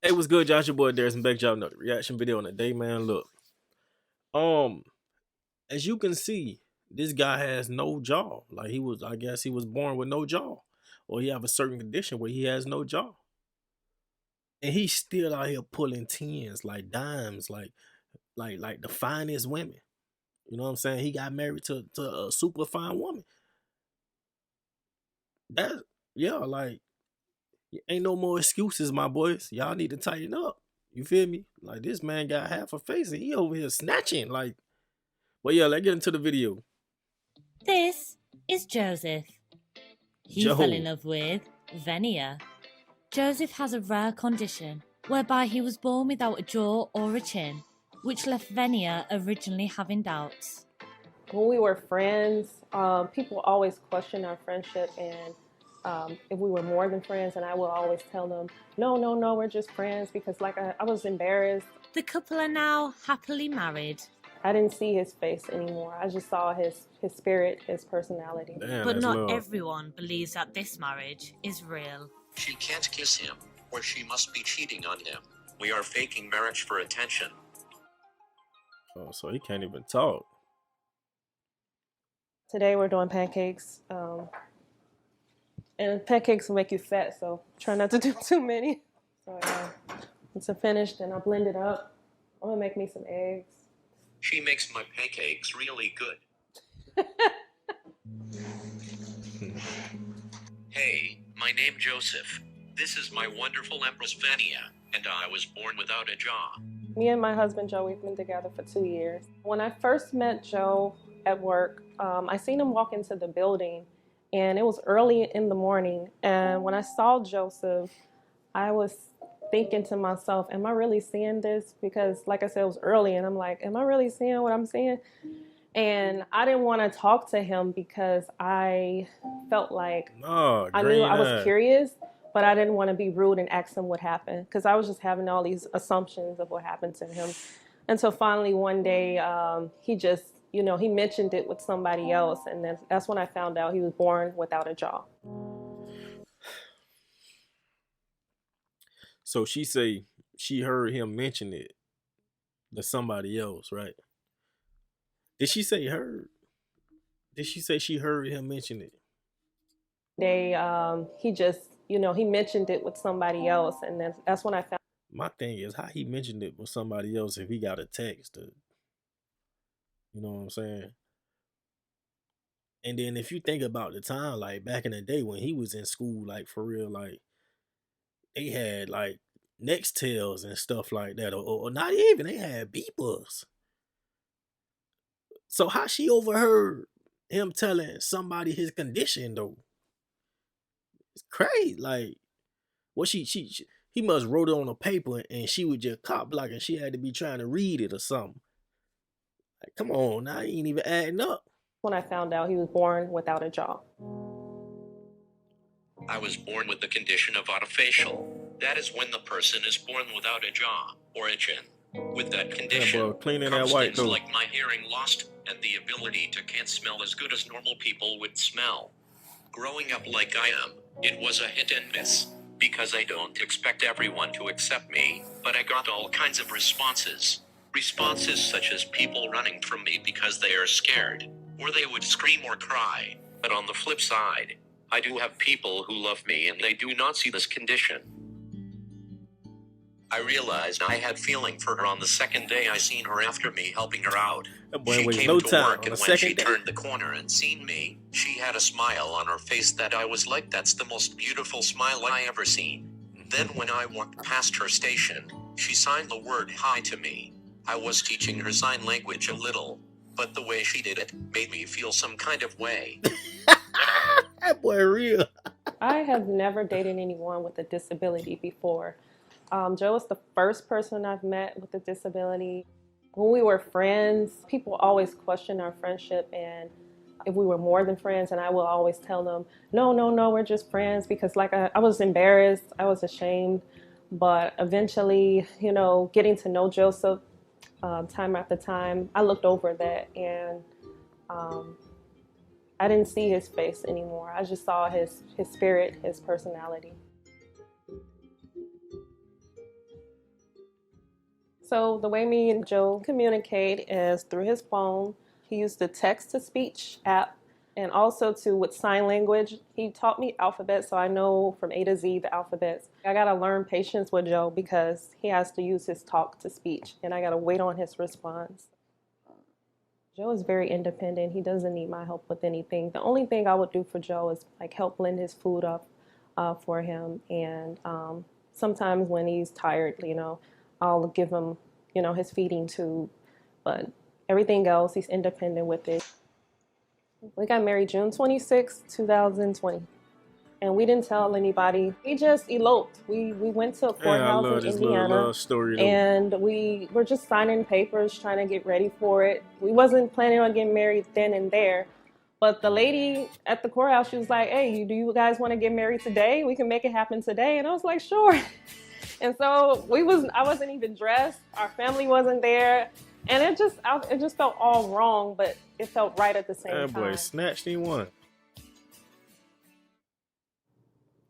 Hey, what's good, Josh? Your boy Darius and back job another reaction video on the day, man. Look, um, as you can see, this guy has no jaw. Like I guess he was born with no jaw, or he have a certain condition where he has no jaw, and he's still out here pulling tens, like dimes, like the finest women. You know what I'm saying? He got married to a super fine woman. That yeah, like ain't no more excuses, my boys. Y'all need to tighten up. You feel me? Like this man got half a face and he over here snatching. Like, but yeah, let's get into the video. This is Joseph. He fell in love with Venia. Joseph has a rare condition whereby he was born without a jaw or a chin, which left Venia originally having doubts. When we were friends, people always question our friendship and if we were more than friends, and I will always tell them, no, we're just friends, because I was embarrassed. The couple are now happily married. I didn't see his face anymore. I just saw his spirit, his personality. Damn, but not love. Everyone believes that this marriage is real. She can't kiss him, or she must be cheating on him. We are faking marriage for attention. Oh, so he can't even talk. Today we're doing pancakes. And pancakes will make you fat, so try not to do too many. So once I'm finished and I blend it up, I'm gonna make me some eggs. She makes my pancakes really good. Hey, my name Joseph. This is my wonderful Empress Venia, and I was born without a jaw. Me and my husband Joe, we've been together for 2 years. When I first met Joe at work, I seen him walk into the building, and it was early in the morning. And when I saw Joseph, I was thinking to myself, am I really seeing this? Because like I said, it was early, and I'm like, am I really seeing what I'm seeing? And I didn't want to talk to him because I felt like I knew I was curious, but I didn't want to be rude and ask him what happened, because I was just having all these assumptions of what happened to him. Until finally one day, he just, he mentioned it with somebody else, and that's when I found out he was born without a jaw. So she say she heard him mention it to somebody else, right? Did she say heard? Did she say she heard him mention it? He just, he mentioned it with somebody else, and that's when I found. My thing is how he mentioned it with somebody else if he got a text. You know what I'm saying? And then if you think about the time, like back in the day when he was in school, like for real, like they had like Nextels and stuff like that, or not even, they had beepers. So how she overheard him telling somebody his condition though? It's crazy. Like, what he must wrote it on a paper and she would just cop block and she had to be trying to read it or something. Like, come on, now he ain't even adding up. When I found out he was born without a jaw. I was born with the condition of autofacial. That is when the person is born without a jaw or a chin. With that condition, bro, cleaning comes that white things though. like my hearing lost and the ability to can't smell as good as normal people would smell. Growing up like I am, it was a hit and miss, because I don't expect everyone to accept me, but I got all kinds of responses. Responses such as people running from me because they are scared, or they would scream or cry. But on the flip side, I do have people who love me and they do not see this condition. I realized I had feeling for her on the second day I seen her after me helping her out. She came to work, and when she turned the corner and seen me, she had a smile on her face that I was like, that's the most beautiful smile I ever seen. Then when I walked past her station, she signed the word hi to me. I was teaching her sign language a little, but the way she did it made me feel some kind of way. That boy real. I have never dated anyone with a disability before. Joe is the first person I've met with a disability. When we were friends, people always question our friendship and if we were more than friends, and I will always tell them, no, we're just friends, because I was embarrassed, I was ashamed. But eventually, getting to know Joseph time after time, I looked over that and I didn't see his face anymore. I just saw his spirit, his personality. So the way me and Joe communicate is through his phone. He used the text-to-speech app and also with sign language. He taught me alphabet, so I know from A to Z the alphabets. I gotta learn patience with Joe because he has to use his talk-to-speech, and I gotta wait on his response. Joe is very independent. He doesn't need my help with anything. The only thing I would do for Joe is like help blend his food up for him, and sometimes when he's tired, I'll give him, his feeding tube. But everything else, he's independent with it. We got married June 26, 2020. And we didn't tell anybody. We just eloped. We went to a Yeah, I courthouse love in this little Indiana, love story though. and we were just signing papers, trying to get ready for it. We wasn't planning on getting married then and there. But the lady at the courthouse, she was like, "Hey, do you guys want to get married today? We can make it happen today." And I was like, "Sure." And so I wasn't even dressed. Our family wasn't there. And it just felt all wrong, but it felt right at the same That boy time. snatched him one.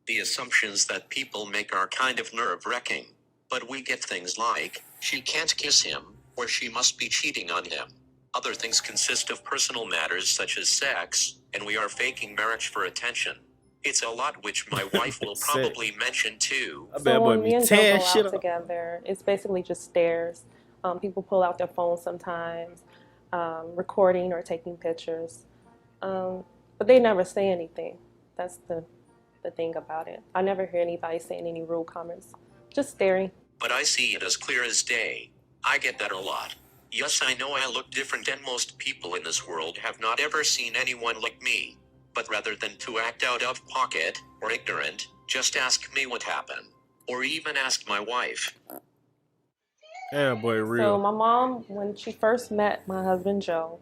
The assumptions that people make are kind of nerve-wracking, but we get things like, she can't kiss him, or she must be cheating on him. Other things consist of personal matters such as sex, and we are faking marriage for attention. It's a lot which my wife will probably mention too. So when me and Joe go out together, it's basically just stares. People pull out their phones sometimes, recording or taking pictures. But they never say anything. That's the thing about it. I never hear anybody saying any rude comments, just staring. But I see it as clear as day. I get that a lot. Yes, I know I look different and most people in this world have not ever seen anyone like me. But rather than to act out of pocket or ignorant, just ask me what happened. Or even ask my wife. Yeah, boy, real. So my mom, when she first met my husband Joe,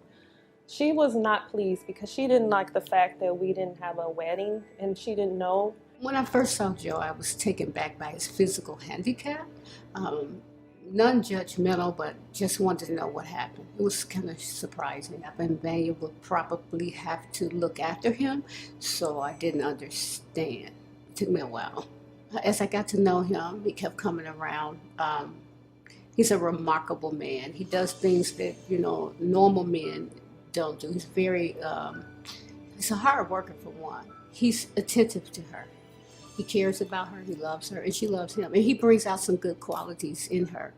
she was not pleased because she didn't like the fact that we didn't have a wedding and she didn't know. When I first saw Joe, I was taken back by his physical handicap. Non-judgmental, but just wanted to know what happened. It was kind of surprising. I think Vanya would probably have to look after him, so I didn't understand. It took me a while. As I got to know him, he kept coming around. He's a remarkable man. He does things that, normal men don't do. He's he's a hard worker for one. He's attentive to her. He cares about her, he loves her, and she loves him. And he brings out some good qualities in her.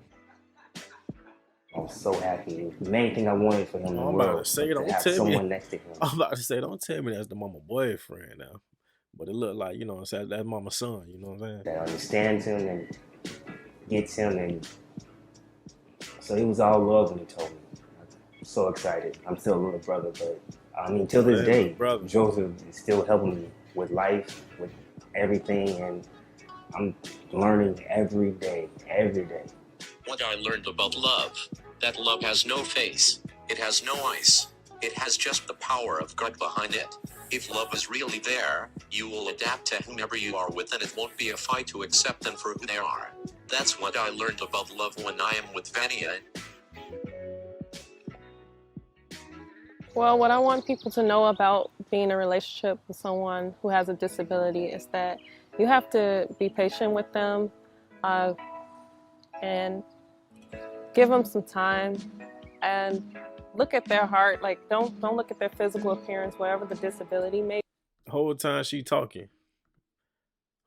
I'm so happy. The main thing I wanted for him in the world was to have someone next to him. I'm about to say, don't tell me that's the mama boyfriend now. But it looked like, that's mama's son, you know what I'm saying? That understands him and gets him, and so he was all love when he told me. I'm so excited. I'm still a little brother, but till this day, Joseph is still helping me with life, with everything, and I'm learning every day. What I learned about love, that love has no face, it has no ice, it has just the power of God behind it. If love is really there, you will adapt to whomever you are with and it won't be a fight to accept them for who they are. That's what I learned about love when I am with Vania. Well, what I want people to know about being in a relationship with someone who has a disability is that you have to be patient with them and give them some time and look at their heart. Like, don't look at their physical appearance, whatever the disability may be. Whole time she talking,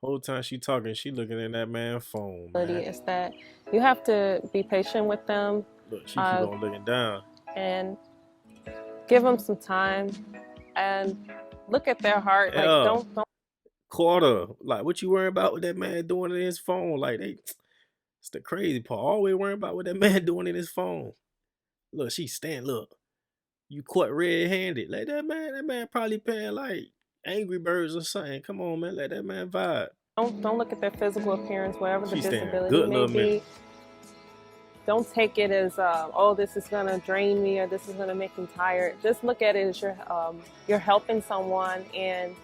she looking at that man's phone, man. Is that you have to be patient with them. Look, she keep on looking down. And give them some time and look at their heart. Yeah. Like, don't. Quarter, like, what you worrying about with that man doing in his phone? Like, it's the crazy part. Always worrying about what that man doing in his phone. Look, look, you caught red-handed. Like, that man probably playing like Angry Birds or something. Come on, man, let that man vibe. Don't look at their physical appearance, whatever the disability may be. Don't take it as, this is gonna drain me or this is gonna make me tired. Just look at it as you're helping someone, and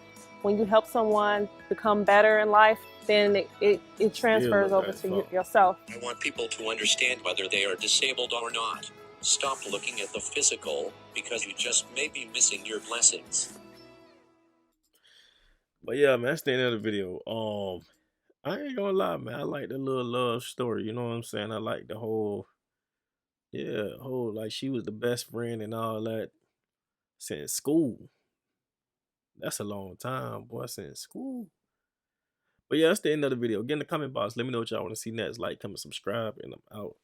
when you help someone become better in life, then it transfers over to yourself. I want people to understand whether they are disabled or not. Stop looking at the physical, because you just may be missing your blessings. But yeah, man, that's the end of the video. I ain't gonna lie, man. I like the little love story. You know what I'm saying? I like the whole Yeah, oh, like she was the best friend and all that since school. That's a long time, boy, since school. But yeah, that's the end of the video. Get in the comment box. Let me know what y'all want to see next. Like, comment, subscribe, and I'm out.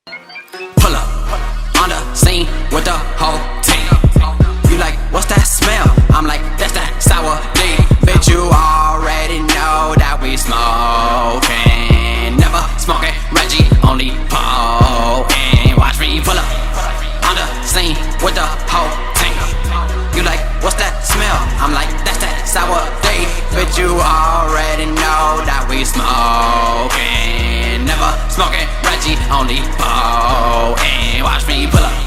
Pull up on the scene with the whole team. You like, what's that smell? I'm like, that's that sour D. Bitch, you already know that we smoking. Never smoking, Reggie, only poking. Watch me pull up on the scene with the whole team. You like, what's that smell? I'm like, that's that sour D. Bitch, you already know that we smoking. Never smoking, Reggie, only poking. Watch me pull up.